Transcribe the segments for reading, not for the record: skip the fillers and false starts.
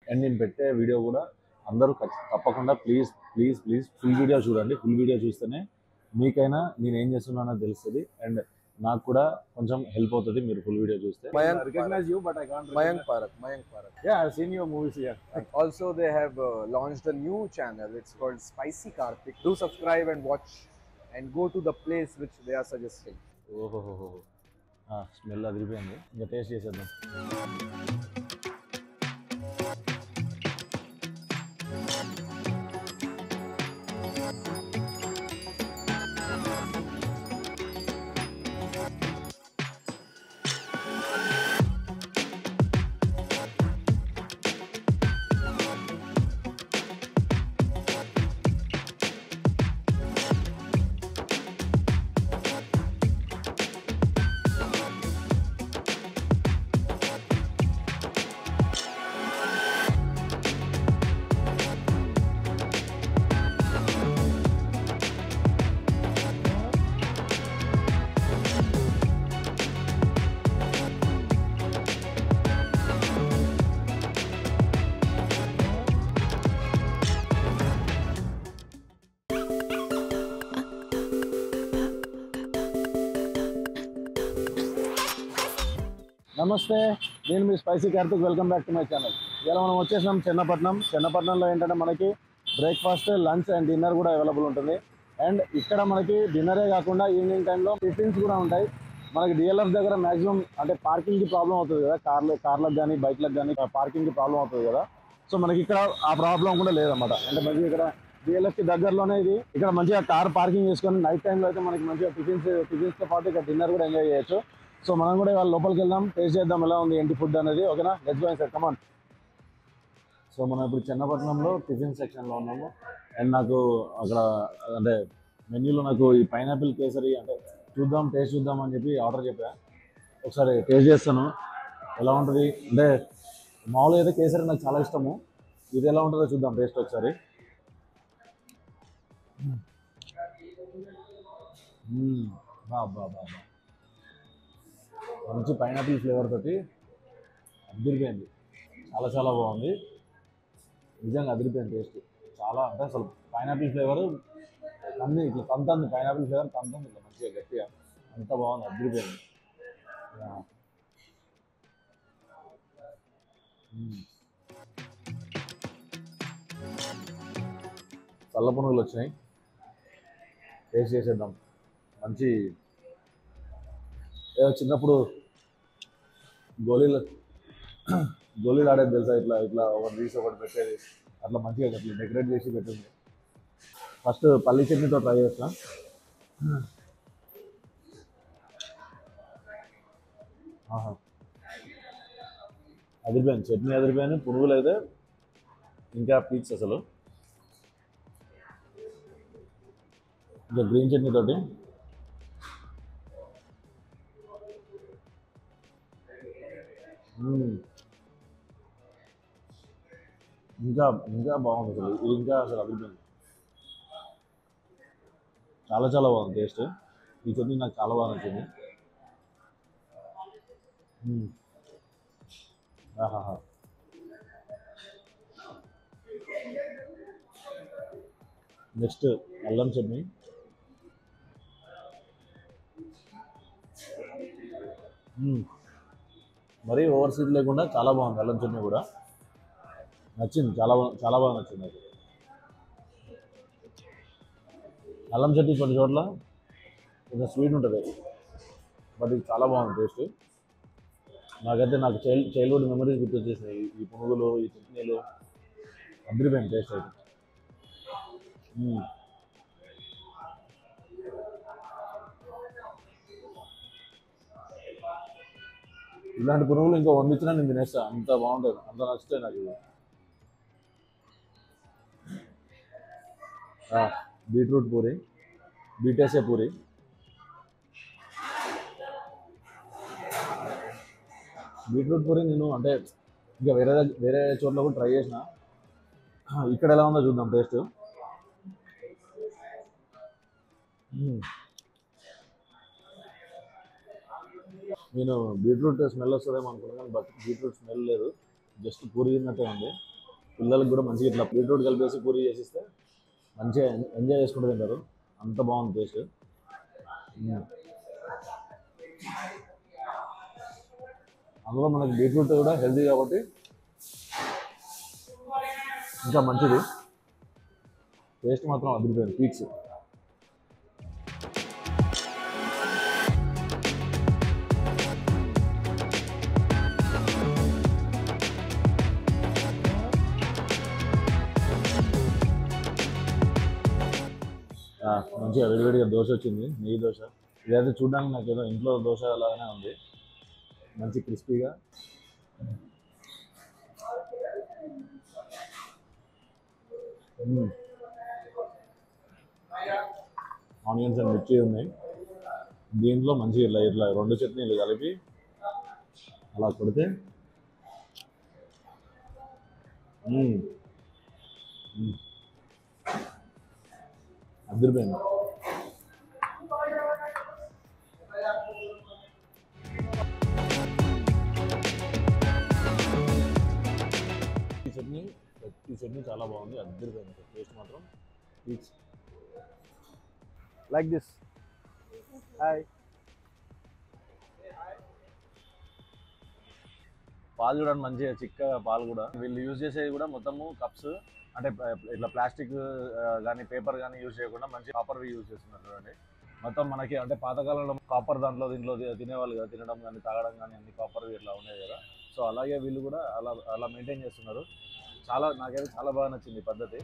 And నేను పెట్టే video కూడా అందరూ తప్పకుండా please please please full video చూడండి. ఫుల్ వీడియో చూస్తేనే మీకైనా నేను ఏం చేస్తున్నానో తెలుస్తుంది అండ్ నాకు కూడా కొంచెం హెల్ప్ అవుతుంది మీరు ఫుల్ వీడియో చూస్తే. Recognize you, but I can't recognize. Mayank Parak. Yeah, I've seen your movies here. Also, they have launched a new channel. It's called Spicy Karthik. Do subscribe and watch, and go to the place which they are suggesting. ఓహోహోహో smell అదిరిపోయింది. ఇంకా taste చేసేద్దాం. నమస్తే, నేను మీ spicy Karthik. Welcome back to my channel. ఇలా మనం వచ్చేసినాం చెన్నపట్నంలో ఏంటంటే మనకి బ్రేక్ఫాస్ట్, లంచ్ అండ్ డిన్నర్ కూడా అవైలబుల్ ఉంటుంది. అండ్ ఇక్కడ మనకి డిన్నరే కాకుండా ఈవినింగ్ టైంలో టిఫిన్స్ కూడా ఉంటాయి. మనకి డిఎల్ఎఫ్ దగ్గర మ్యాక్సిమం అంటే పార్కింగ్కి ప్రాబ్లం అవుతుంది కదా, కార్లకు కానీ బైక్లకు కానీ పార్కింగ్కి ప్రాబ్లం అవుతుంది కదా. సో మనకి ఇక్కడ ఆ ప్రాబ్లం కూడా లేదన్నమాట. అంటే మనకి ఇక్కడ డిఎల్ఎఫ్కి దగ్గరలోనే ఇది. ఇక్కడ మంచిగా కార్ పార్కింగ్ చేసుకొని నైట్ టైంలో అయితే మనకి మంచిగా టిఫిన్స్తో పాటు ఇక్కడ డిన్నర్ కూడా ఎంజాయ్ చేయొచ్చు. సో మనం కూడా ఇవాళ లోపలికి వెళ్దాం, టేస్ట్ చేద్దాం ఎలా ఉంది ఏంటి ఫుడ్ అనేది. ఓకేనా, let's go inside, come on. So మనం ఇప్పుడు చెన్నపట్నంలో టిఫిన్ సెక్షన్లో ఉన్నాము. అండ్ నాకు అక్కడ అంటే మెన్యూలో నాకు ఈ పైనాపిల్ కేసరి అంటే టేస్ట్ చూద్దాం అని చెప్పి ఆర్డర్ చెప్పా. ఒకసారి టేస్ట్ చేస్తాను ఎలా ఉంటుంది. అంటే మామూలుగా అయితే కేసరి నాకు చాలా ఇష్టము. ఇది ఎలా ఉంటుందో చూద్దాం టేస్ట్ ఒకసారి. బాబా మంచి పైనాపిల్ ఫ్లేవర్ తోటి అదిరిపోయింది. చాలా బాగుంది, నిజంగా అదిరిపోయింది టేస్ట్. చాలా అంటే అసలు పైనాపిల్ ఫ్లేవర్ అన్ని ఇట్లా తంతుంది, పైనాపిల్ ఫ్లేవర్ తంతుంది ఇట్లా మంచిగా గట్టిగా, అంత బాగుంది, అదిరిపోయింది. చల్ల పునుగులు వచ్చినాయి, టేస్ట్ చేసేద్దాం. మంచి ఏదో చిన్నప్పుడు గోళీలు ఆడేది తెలుసా, ఇట్లా ఒకటి తీసి ఒకటి పెట్టేది, అట్లా మంచిగా అట్లా డెకరేట్ చేసి పెట్టింది. ఫస్ట్ పల్లి చట్నీతో ట్రై చేస్తా. అదిరిపోయింది, చట్నీ అదిరిపోయింది, పునుగులు అయితే ఇంకా పీక్స్ అసలు. ఇంకా గ్రీన్ చట్నీ తోటి ఇంకా బాగుంది అసలు. ఇది ఇంకా అసలు అదిరిపోయింది, చాలా బాగుంది టేస్ట్. ఈ చట్నీ నాకు చాలా బాగా నచ్చింది. ఆహాహా, నెక్స్ట్ అల్లం చట్నీ. మరీ ఓవర్ సీడ్ లేకుండా చాలా బాగుంది. అల్లం చట్నీ కూడా నచ్చింది, చాలా బాగా నచ్చింది నాకు. అల్లం చట్నీ కొన్ని చోట్ల కొంచెం స్వీట్ ఉంటుంది, బట్ ఇది చాలా బాగుంది టేస్ట్. నాకైతే నాకు చైల్డ్హుడ్ మెమరీస్ గుర్తొచ్చేసినాయి ఈ పునుగులు, ఈ చట్నీలు, అదిరిపోయింది టేస్ట్ అయితే. ఇలాంటి పునుగులు ఇంకా వండించినా నేను తినేస్తా, అంత బాగుంటుంది, అంత నచ్చుతాయి నాకు ఇది. బీట్రూట్ పూరి, బీటేసే పూరి. బీట్రూట్ పూరి నేను అంటే ఇంకా వేరే చోట్ల కూడా ట్రై చేసిన, ఇక్కడ ఎలా ఉందో చూద్దాం టేస్ట్. నేను బీట్రూట్ స్మెల్ వస్తుందేమో అనుకున్నాను, బట్ బీట్రూట్ స్మెల్ లేదు, జస్ట్ పూరి తిన్నట్టే ఉంది. పిల్లలకు కూడా మంచిగా ఇట్లా బీట్రూట్ కలిపేసి పూరి చేసిస్తే మంచిగా ఎంజాయ్ చేసుకుంటూ తింటారు. అంత బాగుంది టేస్ట్. అందులో మనకి బీట్రూట్ కూడా హెల్తీ కాబట్టి ఇంకా మంచిది. టేస్ట్ మాత్రం అదిరిపోయింది. పీక్స్. మంచిగా వేడివేడిగా దోశ వచ్చింది, నెయ్యి దోశ. ఇదైతే చూడడానికి నాకు ఏదో ఇంట్లో దోశ లాగానే ఉంది, మంచి క్రిస్పీగా. ఆనియన్స్ అండ్ మిర్చి ఉన్నాయి. దీంట్లో మంచిగా ఇట్లా ఇట్లా 2 చట్నీలు కలిపి అలా కొడితే అదిరిపోయింది. ఈ చట్నీ చాలా బాగుంది, అదిరిపోయింది. టేస్ట్ మాత్రం పీక్స్. Like this. హాయ్. పాలు చూడండి, మంచిగా చిక్కగా పాలు కూడా. వీళ్ళు యూజ్ చేసేది కూడా మొత్తము కప్స్, అంటే ఇట్లా ప్లాస్టిక్ కానీ పేపర్ కానీ యూజ్ చేయకుండా మంచి కాపర్వి యూజ్ చేస్తున్నారు చూడండి. మొత్తం మనకి అంటే పాతకాలంలో కాపర్ దీంట్లో తినేవాళ్ళు కదా, తినడం కానీ తాగడం కానీ అన్ని కాపర్వి ఇట్లా ఉన్నాయి కదా. సో అలాగే వీళ్ళు కూడా అలా మెయింటైన్ చేస్తున్నారు. నాకైతే చాలా బాగా నచ్చింది ఈ పద్ధతి.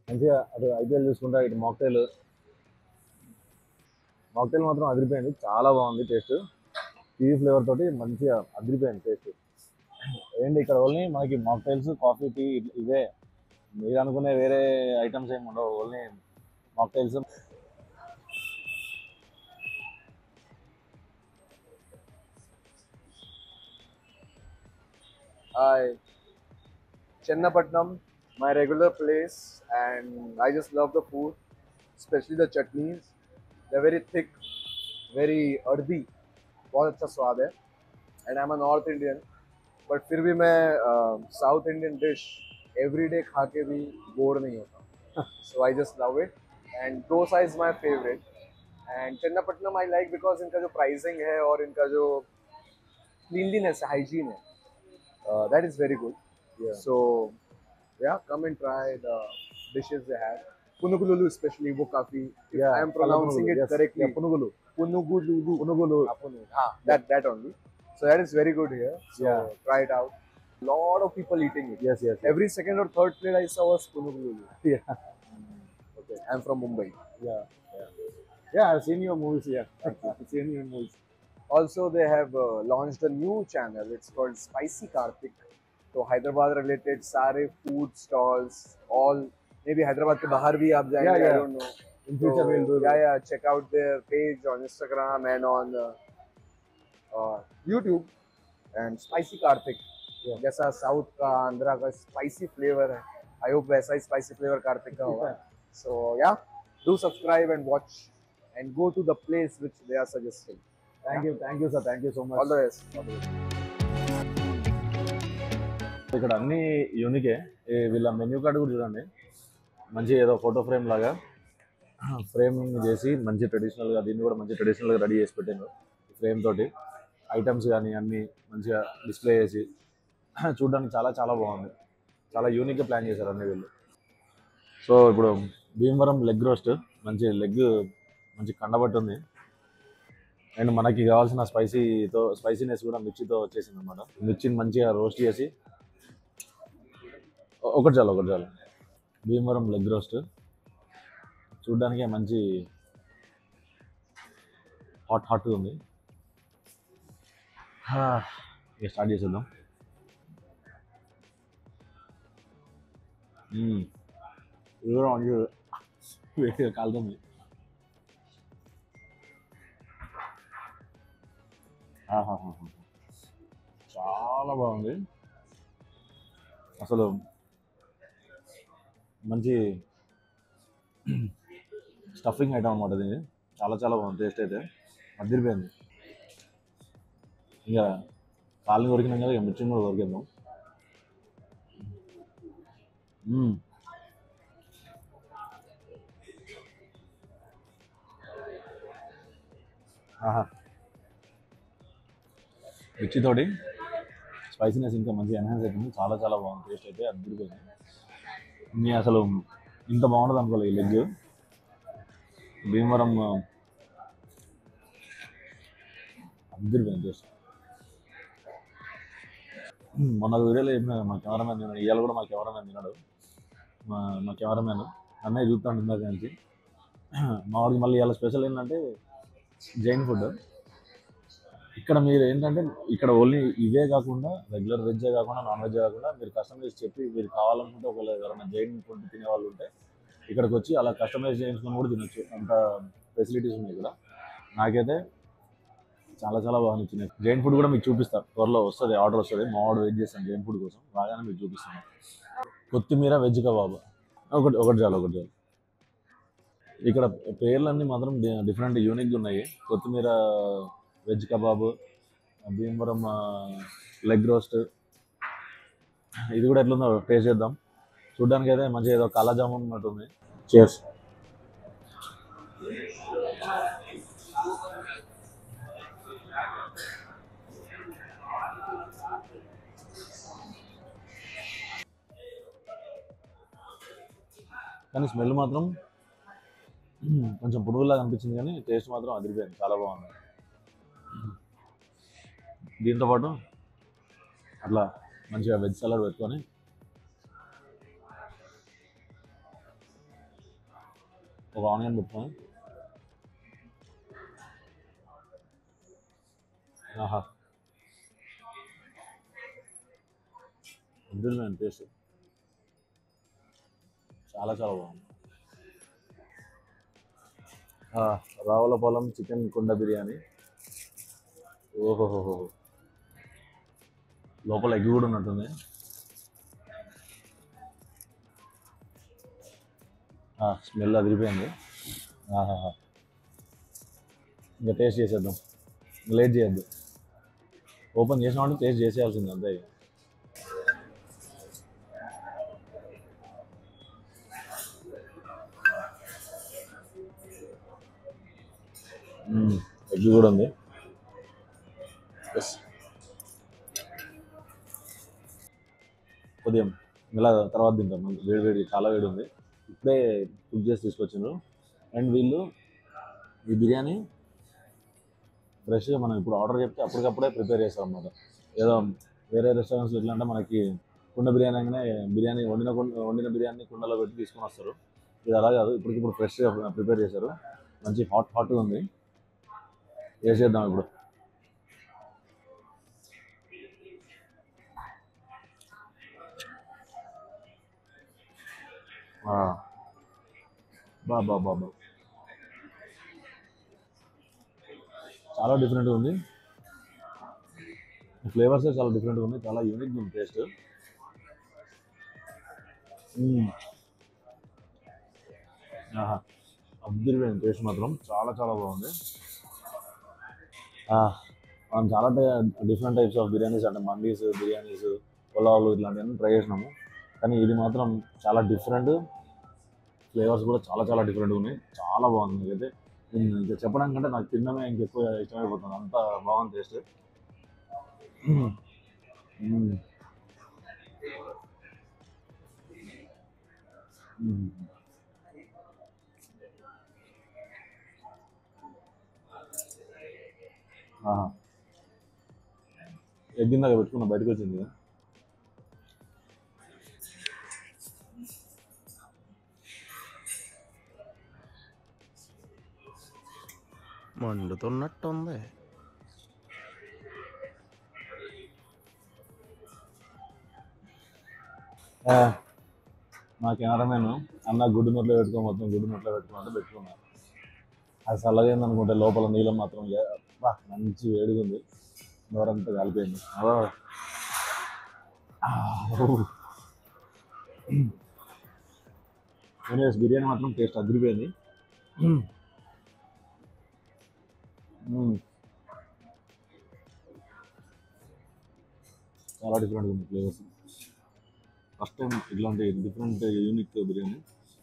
మంచిగా అటు ఐపీఎల్ చూసుకుంటా, ఇటు మాక్టైల్ మాత్రం అదిరిపోయింది, చాలా బాగుంది టేస్ట్. టీ ఫ్లేవర్ తోటి మంచిగా అదిరిపోయింది టేస్ట్. ఏంటి ఇక్కడ ఓన్లీ మనకి మాక్టైల్స్, కాఫీ, టీ ఇవే. మీరు అనుకునే వేరే ఐటమ్స్ ఏమి ఉండవు, only mocktails. Hi, Chennapatnam, my regular place, and I just love the food, especially the chutneys. They're very thick, very earthy. बहुत अच्छा स्वाद है. And I'm a North Indian, but फिर भी मैं South Indian dish every day खा के भी bored नहीं होता. So I just love it. And dosa is my favorite. And Chennapatnam I like because इनका जो pricing है और इनका जो cleanliness है, hygiene है, that is very good. Yeah. So yeah, come and try the dishes they have. Punugulu especially, wo kafi. If I am pronouncing it correctly. Yeah, punugulu. Punugulu. That only. So that is very good here. So try it out. Lot of people eating it. Yes. Every second or third plate I saw was punugulu. Yeah. Okay. I'm from Mumbai. Yeah, I've seen your movies here. I've seen your movies. Also, they have launched a new channel. It's called Spicy Karthik. So Hyderabad related सारे food stalls, all maybe Hyderabad के बाहर भी आप जाएंगे. I don't know. In future we'll do. Yeah. Check out their page on Instagram and on YouTube. And Spicy Karthik. जैसा South का आंध्रा का spicy flavor है. I hope वैसा ही spicy flavor Karthik का होगा. So yeah, do subscribe and watch and go to the place which they are suggesting. Thank you sir, thank you so much. All the best. ఇక్కడ అన్ని యూనికే. వీళ్ళ menu card కూడా చూడండి, మంచి ఏదో ఫోటో ఫ్రేమ్ లాగా ఫ్రేమింగ్ చేసి మంచి ట్రెడిషనల్గా, దీన్ని కూడా మంచి ట్రెడిషనల్గా రెడీ చేసి పెట్టాను. ఫ్రేమ్ తోటి ఐటమ్స్ కానీ అన్నీ మంచిగా డిస్ప్లే చేసి చూడడానికి చాలా బాగుంది. చాలా యూనిక్గా ప్లాన్ చేశారు అన్ని వీళ్ళు. సో ఇప్పుడు భీమవరం లెగ్ రోస్ట్, మంచి కండబట్టి ఉంది. అండ్ మనకి కావాల్సిన స్పైసీనెస్ కూడా మిర్చితో వచ్చేసింది అనమాట. మిర్చిని మంచిగా రోస్ట్ చేసి ఒకటి చాలు. భీమవరం లెగ్ రోస్ట్ చూడ్డానికి మంచి హాట్ ఉంది. ఇక స్టార్ట్ చేసేద్దాం. ఇది కూడా మంచి వేడిగా కాలుతుంది. చాలా బాగుంది అసలు. మంచి స్టఫింగ్ ఐటమ్ అనమాట ఇది. చాలా చాలా బాగుంది. టేస్ట్ అయితే అదిరిపోయింది. ఇక కాళ్ళని కొరికినాం కదా, ఇక మిర్చిని కూడా కొరికిద్దాం. ఆహా, మిర్చితోటి స్పైసీనెస్ ఇంకా మంచిగా ఎన్హాన్స్ అవుతుంది. చాలా చాలా బాగుంది. టేస్ట్ అయితే అదిరిపోయింది. నేను అసలు ఇంత బాగుంటుంది అనుకోలేదు. ఈ లెగ్ భీమవరం అదిరిపోయింది టేస్ట్. మొన్న వీడియోలో చెప్పిన మా కెమెరామెన్ తిన్నాడు, ఇవాళ కూడా మా కెమెరామెన్ తిన్నాడు. మా కెమెరామెన్ అన్నయ్య చూస్తాను ఇందాక నుంచి. మా వాడికి మళ్ళీ ఇవాళ స్పెషల్ ఏంటంటే జైన్ ఫుడ్. ఇక్కడ మీరు ఏంటంటే ఇక్కడ ఓన్లీ ఇవే కాకుండా రెగ్యులర్ వెజ్జే కాకుండా నాన్ వెజ్జే కాకుండా మీరు కస్టమైజ్ చెప్పి మీరు కావాలనుకుంటే ఒకవేళ ఎవరైనా జైన్ ఫుడ్ తినే వాళ్ళు ఉంటే ఇక్కడికి వచ్చి అలా కస్టమైజ్ చేయించుకొని కూడా తినొచ్చు. అంత ఫెసిలిటీస్ ఉన్నాయి ఇక్కడ. నాకైతే చాలా చాలా బాగా నచ్చినాయి. జైన్ ఫుడ్ కూడా మీకు చూపిస్తాను, త్వరలో వస్తుంది, ఆర్డర్ వస్తుంది. మా వాడు వెయిట్ చేస్తాను జైన్ ఫుడ్ కోసం, బాగానే మీకు చూపిస్తాను. కొత్తిమీర వెజ్ కబాబ్ ఒకటి ఒకటి చాలు, ఒకటి చాలు. ఇక్కడ పేర్లన్నీ మాత్రం డిఫరెంట్ యూనిక్గా ఉన్నాయి. కొత్తిమీర veg kebab, Bhimavaram leg roast. ఇది కూడా ఎట్లుందో టేస్ట్ చేద్దాం. చూడ్డానికి అయితే మంచిగా ఏదో కాలా జామున్ ఉన్నట్టుంది. చేర్స్. కానీ స్మెల్ మాత్రం కొంచెం పురుగులాగా అనిపించింది, కానీ టేస్ట్ మాత్రం అదిరిపోయింది. చాలా బాగుంది. దీంతో పాటు అట్లా మంచిగా వెజ్ సలాడ్ పెట్టుకొని ఒక ఆనియన్ పెట్టుకొని, ఆహా అదిరిపోయింది టేస్ట్. చాలా చాలా బాగుంది. రావులపాలెం చికెన్ కుండ బిర్యానీ. ఓహోహోహో, లోపల ఎగ్ కూడా ఉన్నట్టుంది. స్మెల్ అదిరిపోయింది. ఆహాహా, ఇంకా టేస్ట్ చేసేద్దాం, లేట్ చేయొద్దు. ఓపెన్ చేసినామంటే టేస్ట్ చేసేయాల్సింది అంతే. ఎగ్ కూడా ఉంది. ఎస్, ఉదయం ఇలా తర్వాత తింటాం. వేడి వేడి, చాలా వేడి ఉంది. ఇప్పుడే కుక్ చేసి తీసుకొచ్చిండ్రు. అండ్ వీళ్ళు ఈ బిర్యానీ ఫ్రెష్గా మనం ఇప్పుడు ఆర్డర్ చెప్తే అప్పటికప్పుడే ప్రిపేర్ చేస్తాం అన్నమాట. ఏదో వేరే రెస్టారెంట్స్లో ఎట్లా అంటే మనకి కుండ బిర్యానీ అనగానే బిర్యానీ వండిన బిర్యానీ కుండలో పెట్టి తీసుకొని వస్తారు. ఇది అలా కాదు, ఇప్పటికిప్పుడు ఫ్రెష్గా ప్రిపేర్ చేశారు. మంచి హాట్గా ఉంది. వేసేద్దాం ఇప్పుడు. బాబా బాబా, చాలా డిఫరెంట్గా ఉంది. ఫ్లేవర్స్ చాలా డిఫరెంట్గా ఉంది. చాలా యూనిక్గా ఉంది టేస్ట్. ఆహా, అద్భుతమైన టేస్ట్ మాత్రం చాలా చాలా బాగుంది. మనం చాలా డిఫరెంట్ టైప్స్ ఆఫ్ బిర్యానీస్ అంటే మండీస్, బిర్యానీస్, పులావులు ఇట్లాంటివన్నీ ట్రై చేసినాము. కానీ ఇది మాత్రం చాలా డిఫరెంట్. ఫ్లేవర్స్ కూడా చాలా చాలా డిఫరెంట్గా ఉన్నాయి. చాలా బాగుంది. నాకైతే ఇంకా చెప్పడం కంటే నాకు తినడమే ఇంకెక్కువ ఇష్టమైపోతుంది. అంత బాగుంది టేస్ట్. ఎగ్గిందాక పెట్టుకున్న బయటకు వచ్చింది. మండుతున్నట్టుంది. మా కెమెరామెన్ అన్న గుడ్డు నోట్లో పెట్టుకో, మొత్తం గుడ్డు నోట్లో పెట్టుకున్నట్టు పెట్టుకున్నాను. అది చల్లగైంది అనుకుంటే లోపల నీళ్ళం మాత్రం మంచి వేడిగా ఉంది. నోరంతా కాలిపోయింది. ఎనీవేస్ బిర్యానీ మాత్రం టేస్ట్ అదిరిపోయింది. చాలా డిఫరెంట్గా ఉంది ఫ్లేవర్స్. ఫస్ట్ టైం ఇట్లాంటి డిఫరెంట్ యూనిక్ బిర్యానీ,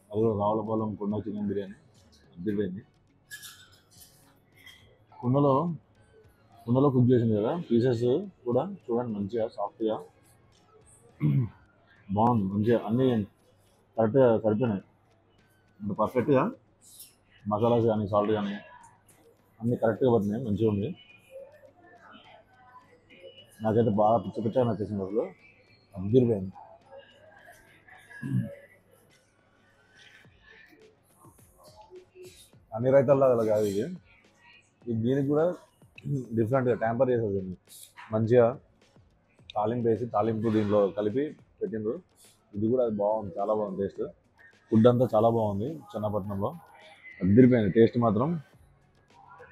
అది కూడా రావులపాలెం కొండ చికెన్ బిర్యానీ అదిరిపోయింది. కుండలో కుక్ చేసింది కదా, పీసెస్ కూడా చూడండి మంచిగా సాఫ్ట్గా బాగుంది. మంచిగా అన్నీ కరెక్ట్గా సరిపోయినాయి, అంటే పర్ఫెక్ట్గా మసాలాస్ కానీ సాల్ట్ కానీ అన్నీ కరెక్ట్గా పడుతున్నాయి, మంచిగా ఉంది. నాకైతే బాగా పిచ్చగా నచ్చేసింది, అసలు అదిరిపోయింది. అన్ని రైతాల్లో అలా కాదు ఇది, దీనికి కూడా డిఫరెంట్గా ట్యాంపర్ చేసేది మంచిగా తాలింపు వేసి తాలింపు దీంట్లో కలిపి పెట్టిండ్రు. ఇది కూడా అది బాగుంది, చాలా బాగుంది టేస్ట్. ఫుడ్ అంతా చాలా బాగుంది చెన్నపట్నంలో, అదిరిపోయింది టేస్ట్ మాత్రం.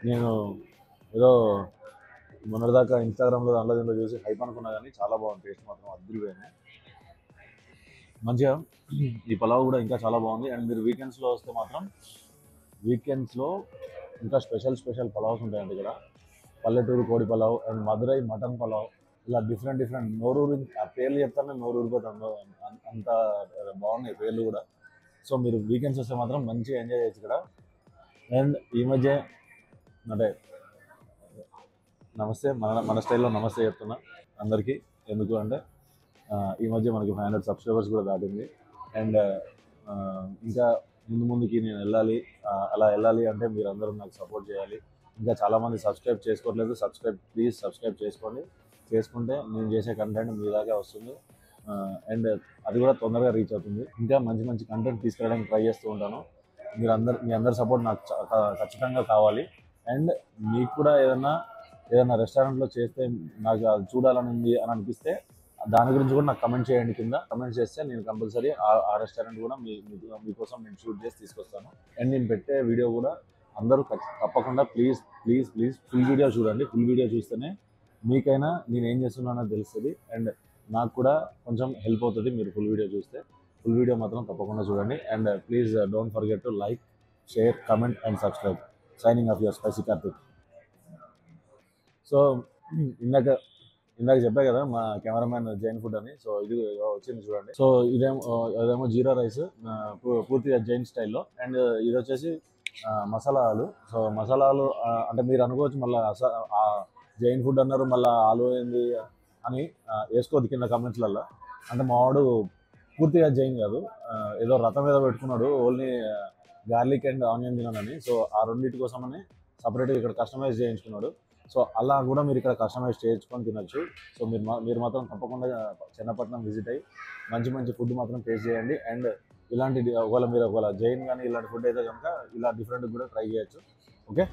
నేను ఏదో మొన్నటిదాకా ఇన్స్టాగ్రామ్లో దాంట్లో దీంట్లో చూసి హైప్ అనుకున్నా కానీ చాలా బాగుంది టేస్ట్ మాత్రం, అదిరిపోయింది మంచిగా. ఈ పలావ్ కూడా ఇంకా చాలా బాగుంది. అండ్ మీరు వీకెండ్స్లో వస్తే మాత్రం వీకెండ్స్లో ఇంకా స్పెషల్ పలావ్స్ ఉంటాయండి ఇక్కడ. పల్లెటూరు కోడి పలావ్ అండ్ మదురై మటన్ పలావ్, ఇలా డిఫరెంట్ నోరూరు, ఆ పేర్లు చెప్తానే నోరు ఊరిపోతుంది, అంత బాగున్నాయి పేర్లు కూడా. సో మీరు వీకెండ్స్ వస్తే మాత్రం మంచిగా ఎంజాయ్ చేయొచ్చు ఇక్కడ. అండ్ ఈ మధ్య అంటే నమస్తే, మన స్టైల్లో నమస్తే చెప్తున్నా అందరికీ. ఎందుకు అంటే ఈ మధ్య మనకి 500 సబ్స్క్రైబర్స్ కూడా దాటింది. అండ్ ఇంకా ముందుకి నేను అలా వెళ్ళాలి అంటే మీరు అందరూ నాకు సపోర్ట్ చేయాలి. ఇంకా చాలామంది సబ్స్క్రైబ్ చేసుకోవట్లేదు, ప్లీజ్ సబ్స్క్రైబ్ చేసుకోండి. చేసుకుంటే నేను చేసే కంటెంట్ మీ దాకా వస్తుంది, అండ్ అది కూడా తొందరగా రీచ్ అవుతుంది. ఇంకా మంచి కంటెంట్ తీసుకురావడానికి ట్రై చేస్తూ ఉంటాను. మీ అందరి సపోర్ట్ నాకు ఖచ్చితంగా కావాలి. అండ్ మీకు కూడా ఏదైనా రెస్టారెంట్లో చేస్తే నాకు అది చూడాలని ఉంది అని అనిపిస్తే దాని గురించి కూడా నాకు కమెంట్ చేయండి. కింద కమెంట్ చేస్తే నేను కంపల్సరీ ఆ రెస్టారెంట్ కూడా మీకోసం నేను షూట్ చేసి తీసుకొస్తాను. అండ్ నేను పెట్టే వీడియో కూడా అందరూ తప్పకుండా ప్లీజ్ ఫుల్ వీడియో చూడండి. ఫుల్ వీడియో చూస్తేనే మీకైనా నేను ఏం చేస్తున్నానో తెలుస్తుంది, అండ్ నాకు కూడా కొంచెం హెల్ప్ అవుతుంది. మీరు ఫుల్ వీడియో చూస్తే ఫుల్ వీడియో మాత్రం తప్పకుండా చూడండి. And please don't forget to like, share, comment and subscribe. Signing off your spicy Karthik. So ఇందాక చెప్పా కదా మా కెమెరామ్యాన్ జైన్ ఫుడ్ అని. సో ఇది వచ్చింది చూడండి. సో ఇదేమో జీరా రైస్ పూర్తిగా జైన్ స్టైల్లో. అండ్ ఇది వచ్చేసి మసాలాలు. సో మసాలాలు అంటే మీరు అనుకోవచ్చు మళ్ళీ జైన్ ఫుడ్ అన్నారు మళ్ళీ ఆలు ఏంది అని వేసుకోవద్దు కింద కమెంట్స్లలో. అంటే మా వాడు పూర్తిగా జైన్ కాదు, ఏదో రథం మీద పెట్టుకున్నాడు ఓన్లీ గార్లిక్ అండ్ ఆనియన్ తినాలని. సో ఆ రెండింటి కోసమని సపరేట్గా ఇక్కడ కస్టమైజ్ చేయించుకున్నాడు. సో అలా కూడా మీరు ఇక్కడ కస్టమైజ్ చేయించుకొని తినొచ్చు. సో మీరు మాత్రం తప్పకుండా చెన్నపట్నం విజిట్ అయ్యి మంచి ఫుడ్ మాత్రం టేస్ట్ చేయండి. అండ్ ఇలాంటి ఒకవేళ జైన్ కానీ ఇలాంటి ఫుడ్ అయితే కనుక ఇలా డిఫరెంట్ కూడా ట్రై చేయొచ్చు. ఓకే.